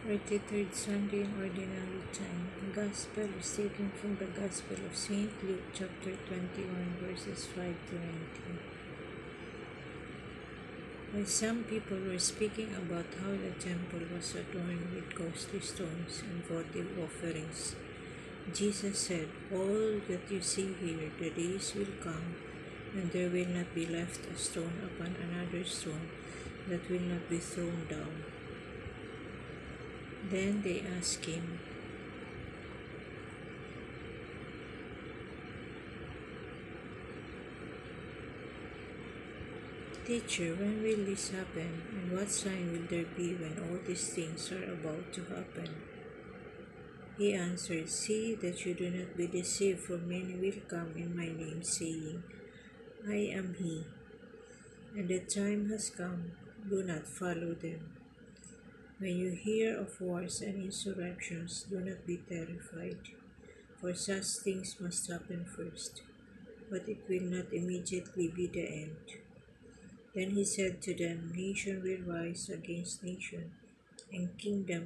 33rd Sunday in Ordinary Time. The Gospel is taken from the Gospel of St. Luke, chapter 21, verses 5 to 19. When some people were speaking about how the temple was adorned with costly stones and votive offerings, Jesus said, "All that you see here, the days will come, and there will not be left a stone upon another stone that will not be thrown down." Then they asked him, "Teacher, when will this happen, and what sign will there be when all these things are about to happen?" He answered, "See that you do not be deceived, for many will come in my name, saying, 'I am he,' and the time has come. Do not follow them. When you hear of wars and insurrections, do not be terrified, for such things must happen first, but it will not immediately be the end." Then he said to them, "Nation will rise against nation, and kingdom